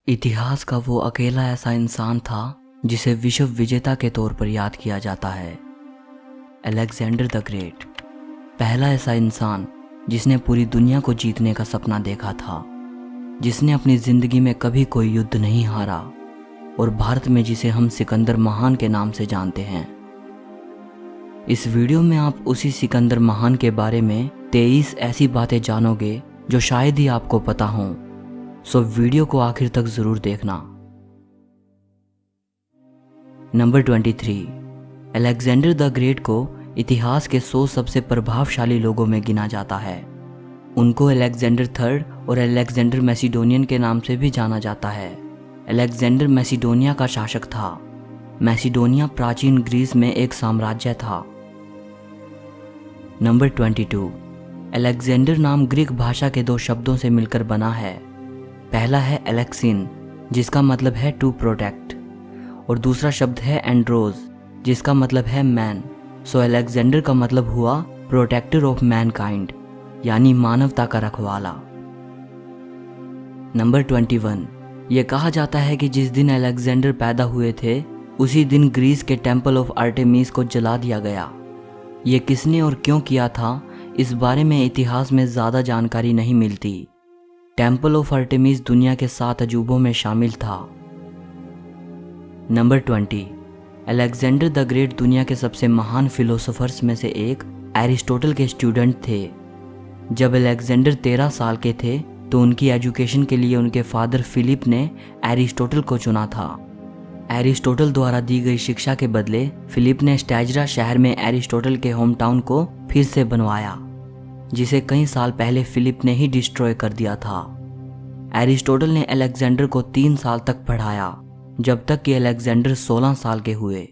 इतिहास का वो अकेला ऐसा इंसान था जिसे विश्व विजेता के तौर पर याद किया जाता है, अलेक्जेंडर द ग्रेट। पहला ऐसा इंसान जिसने पूरी दुनिया को जीतने का सपना देखा था, जिसने अपनी जिंदगी में कभी कोई युद्ध नहीं हारा और भारत में जिसे हम सिकंदर महान के नाम से जानते हैं। इस वीडियो में आप उसी सिकंदर महान के बारे में 23 ऐसी बातें जानोगे जो शायद ही आपको पता हों, सो वीडियो को आखिर तक जरूर देखना। नंबर 23, अलेक्जेंडर द ग्रेट को इतिहास के 100 सबसे प्रभावशाली लोगों में गिना जाता है। उनको अलेक्जेंडर थर्ड और अलेक्जेंडर मैसिडोनियन के नाम से भी जाना जाता है। अलेक्जेंडर मैसिडोनिया का शासक था। मैसिडोनिया प्राचीन ग्रीस में एक साम्राज्य था। नंबर 22, अलेक्जेंडर नाम ग्रीक भाषा के 2 शब्दों से मिलकर बना है। पहला है एलेक्सिन, जिसका मतलब है टू प्रोटेक्ट, और दूसरा शब्द है एंड्रोज, जिसका मतलब है मैन। सो अलेक्जेंडर का मतलब हुआ प्रोटेक्टर ऑफ मैनकाइंड, यानी मानवता का रखवाला। नंबर 21, यह कहा जाता है कि जिस दिन अलेक्जेंडर पैदा हुए थे उसी दिन ग्रीस के टेम्पल ऑफ आर्टेमिस को जला दिया गया। ये किसने और क्यों किया था, इस बारे में इतिहास में ज़्यादा जानकारी नहीं मिलती। टेम्पल ऑफ आर्टेमिस दुनिया के 7 अजूबों में शामिल था। नंबर 20, अलेक्जेंडर द ग्रेट दुनिया के सबसे महान फिलोसोफर्स में से एक एरिस्टोटल के स्टूडेंट थे। जब अलेक्जेंडर 13 साल के थे तो उनकी एजुकेशन के लिए उनके फादर फिलिप ने एरिस्टोटल को चुना था। एरिस्टोटल द्वारा दी गई शिक्षा के बदले फिलिप ने स्टैजरा शहर में एरिस्टोटल के होम टाउन को फिर से बनवाया, जिसे कई साल पहले फिलिप ने ही डिस्ट्रॉय कर दिया था। एरिस्टोटल ने अलेक्जेंडर को 3 साल तक पढ़ाया, जब तक कि अलेक्जेंडर 16 साल के हुए,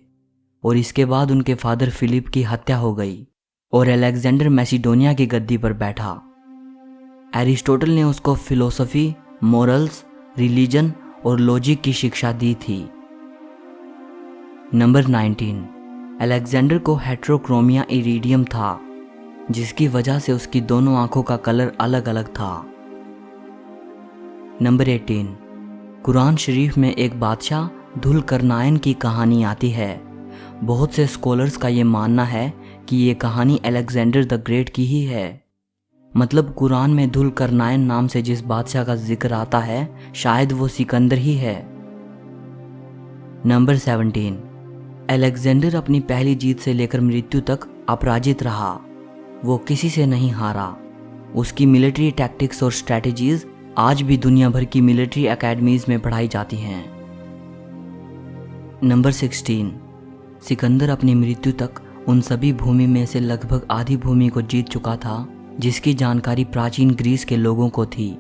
और इसके बाद उनके फादर फिलिप की हत्या हो गई और अलेक्जेंडर मैसिडोनिया की गद्दी पर बैठा। एरिस्टोटल ने उसको फिलोसफी, मोरल्स, रिलीजन और लॉजिक की शिक्षा दी थी। नंबर 19, अलेक्जेंडर को हेट्रोक्रोमिया इरिडियम था, जिसकी वजह से उसकी दोनों आंखों का कलर अलग अलग था। नंबर 18, कुरान शरीफ में एक बादशाह धुलकरनाइन की कहानी आती है। बहुत से स्कॉलर्स का ये मानना है कि ये कहानी अलेक्जेंडर द ग्रेट की ही है। मतलब कुरान में धुलकरनाइन नाम से जिस बादशाह का जिक्र आता है शायद वो सिकंदर ही है। नंबर 17, अलेक्जेंडर अपनी पहली जीत से लेकर मृत्यु तक अपराजित रहा। वो किसी से नहीं हारा। उसकी मिलिट्री टैक्टिक्स और स्ट्रैटेजीज आज भी दुनिया भर की मिलिट्री एकेडमीज में पढ़ाई जाती हैं। नंबर 16, सिकंदर अपनी मृत्यु तक उन सभी भूमि में से लगभग आधी भूमि को जीत चुका था जिसकी जानकारी प्राचीन ग्रीस के लोगों को थी।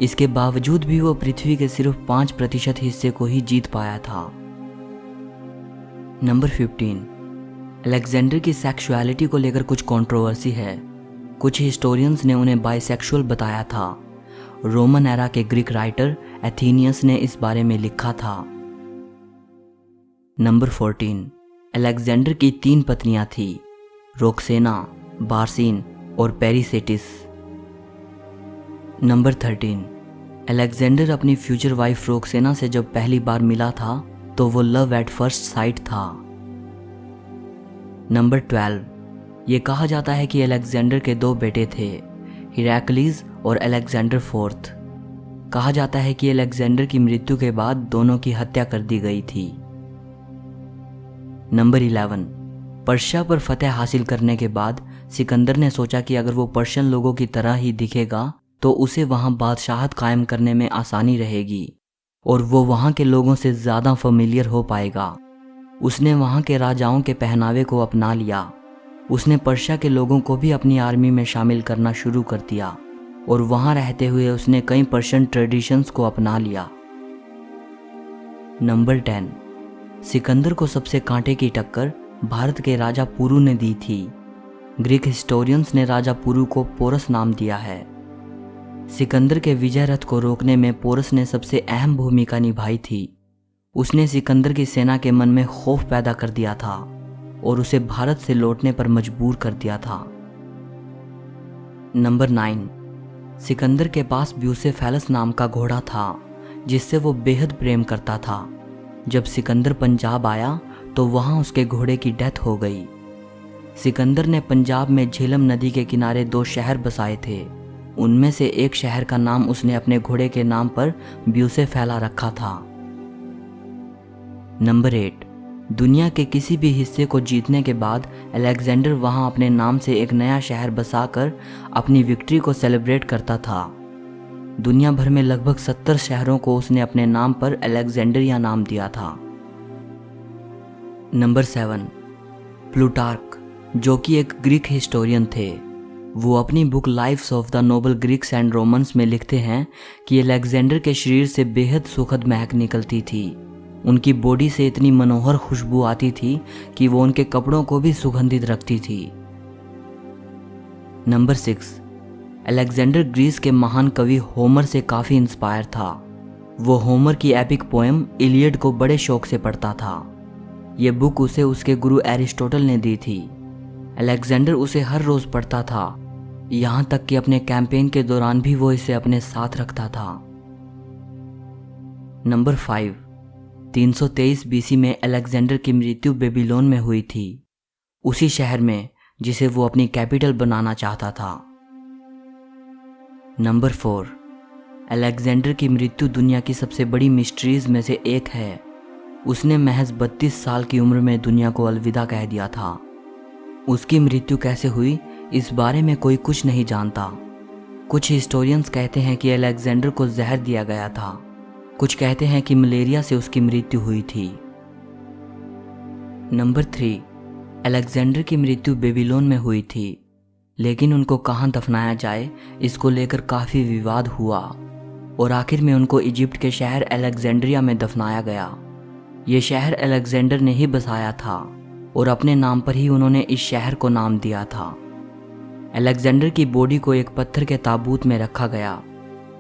इसके बावजूद भी वो पृथ्वी के सिर्फ 5% हिस्से को ही जीत पाया था। नंबर 15, अलेक्जेंडर की सेक्सुअलिटी को लेकर कुछ कंट्रोवर्सी है। कुछ हिस्टोरियंस ने उन्हें बाइसेक्सुअल बताया था। रोमन एरा के ग्रीक राइटर एथेनियस ने इस बारे में लिखा था। नंबर 14, अलेक्जेंडर की 3 पत्नियां थी, रोक्सेना, बार्सिन और पेरिसेटिस। नंबर 13, अलेक्जेंडर अपनी फ्यूचर वाइफ रोक्सेना से जब पहली बार मिला था तो वो लव एट फर्स्ट साइट था। नंबर 12, ये कहा जाता है कि अलेक्जेंडर के 2 बेटे थे, हिरैक्लिस और अलेक्जेंडर फोर्थ। कहा जाता है कि अलेक्जेंडर की मृत्यु के बाद दोनों की हत्या कर दी गई थी। नंबर 11, पर्शिया पर फतेह हासिल करने के बाद सिकंदर ने सोचा कि अगर वो पर्शियन लोगों की तरह ही दिखेगा तो उसे वहां बादशाहत कायम करने में आसानी रहेगी और वो वहां के लोगों से ज़्यादा फेमिलियर हो पाएगा। उसने वहां के राजाओं के पहनावे को अपना लिया। उसने पर्शिया के लोगों को भी अपनी आर्मी में शामिल करना शुरू कर दिया और वहां रहते हुए उसने कई पर्शियन ट्रेडिशंस को अपना लिया। नंबर 10, सिकंदर को सबसे कांटे की टक्कर भारत के राजा पुरु ने दी थी। ग्रीक हिस्टोरियंस ने राजा पुरु को पोरस नाम दिया है। सिकंदर के विजय रथ को रोकने में पोरस ने सबसे अहम भूमिका निभाई थी। उसने सिकंदर की सेना के मन में खौफ पैदा कर दिया था और उसे भारत से लौटने पर मजबूर कर दिया था। नंबर 9, सिकंदर के पास ब्यूसेफेलस नाम का घोड़ा था जिससे वो बेहद प्रेम करता था। जब सिकंदर पंजाब आया तो वहाँ उसके घोड़े की डेथ हो गई। सिकंदर ने पंजाब में झेलम नदी के किनारे 2 शहर बसाए थे। उनमें से एक शहर का नाम उसने अपने घोड़े के नाम पर ब्यूसे फैला रखा था। नंबर 8, दुनिया के किसी भी हिस्से को जीतने के बाद अलेक्जेंडर वहां अपने नाम से एक नया शहर बसाकर अपनी विक्ट्री को सेलिब्रेट करता था। दुनिया भर में लगभग 70 शहरों को उसने अपने नाम पर अलेक्जेंड्रिया नाम दिया था। नंबर 7, प्लूटार्क, जो कि एक ग्रीक हिस्टोरियन थे। वो अपनी book lives of the noble Greeks and Romans में लिखते हैं कि अलेक्जेंडर के शरीर से बेहद सुखद महक निकलती थी। उनकी बॉडी से इतनी मनोहर खुशबू आती थी कि वो उनके कपड़ों को भी सुगंधित रखती थी। नंबर 6, अलेक्जेंडर ग्रीस के महान कवि होमर से काफ़ी इंस्पायर था। वो होमर की एपिक पोएम इलियड को बड़े शौक से पढ़ता था। ये बुक उसे उसके गुरु एरिस्टोटल ने दी थी। अलेक्जेंडर उसे हर रोज़ पढ़ता था, यहाँ तक कि अपने कैंपेन के दौरान भी वो इसे अपने साथ रखता था। नंबर 5, 323 बीसी में अलेक्जेंडर की मृत्यु बेबीलोन में हुई थी, उसी शहर में जिसे वो अपनी कैपिटल बनाना चाहता था। नंबर 4, अलेक्जेंडर की मृत्यु दुनिया की सबसे बड़ी मिस्ट्रीज में से एक है। उसने महज 32 साल की उम्र में दुनिया को अलविदा कह दिया था। उसकी मृत्यु कैसे हुई इस बारे में कोई कुछ नहीं जानता। कुछ हिस्टोरियंस कहते हैं कि अलेक्जेंडर को जहर दिया गया था, कुछ कहते हैं कि मलेरिया से उसकी मृत्यु हुई थी। नंबर 3, अलेक्जेंडर की मृत्यु बेबीलोन में हुई थी, लेकिन उनको कहाँ दफनाया जाए इसको लेकर काफ़ी विवाद हुआ और आखिर में उनको इजिप्ट के शहर अलेक्जेंड्रिया में दफनाया गया। ये शहर अलेक्जेंडर ने ही बसाया था और अपने नाम पर ही उन्होंने इस शहर को नाम दिया था। अलेक्जेंडर की बॉडी को एक पत्थर के ताबूत में रखा गया।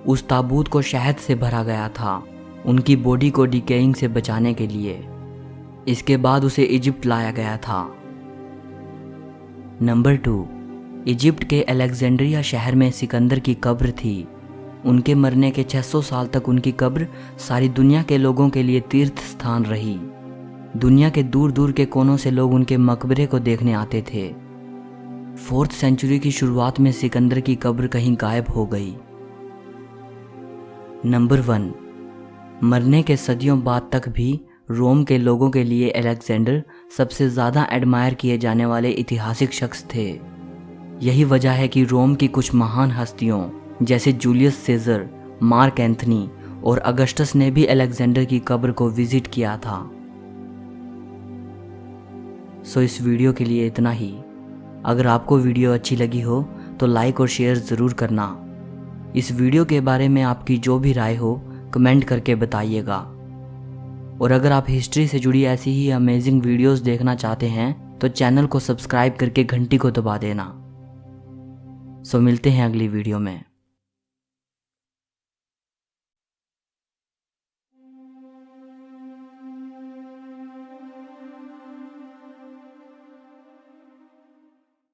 उस ताबूत को शहद से भरा गया था, उनकी बॉडी को डिकेइंग से बचाने के लिए। इसके बाद उसे इजिप्ट लाया गया था। नंबर 2, इजिप्ट के अलेक्जेंड्रिया शहर में सिकंदर की कब्र थी। उनके मरने के 600 साल तक उनकी कब्र सारी दुनिया के लोगों के लिए तीर्थ स्थान रही। दुनिया के दूर दूर के कोनों से लोग उनके मकबरे को देखने आते थे। 4th सेंचुरी की शुरुआत में सिकंदर की कब्र कहीं गायब हो गई। नंबर 1, मरने के सदियों बाद तक भी रोम के लोगों के लिए अलेक्जेंडर सबसे ज़्यादा एडमायर किए जाने वाले ऐतिहासिक शख्स थे। यही वजह है कि रोम की कुछ महान हस्तियों जैसे जूलियस सीजर, मार्क एंथनी और अगस्टस ने भी अलेक्जेंडर की कब्र को विजिट किया था। सो इस वीडियो के लिए इतना ही। अगर आपको वीडियो अच्छी लगी हो तो लाइक और शेयर ज़रूर करना। इस वीडियो के बारे में आपकी जो भी राय हो कमेंट करके बताइएगा। और अगर आप हिस्ट्री से जुड़ी ऐसी ही अमेजिंग वीडियोस देखना चाहते हैं तो चैनल को सब्सक्राइब करके घंटी को दबा देना। सो मिलते हैं अगली वीडियो में।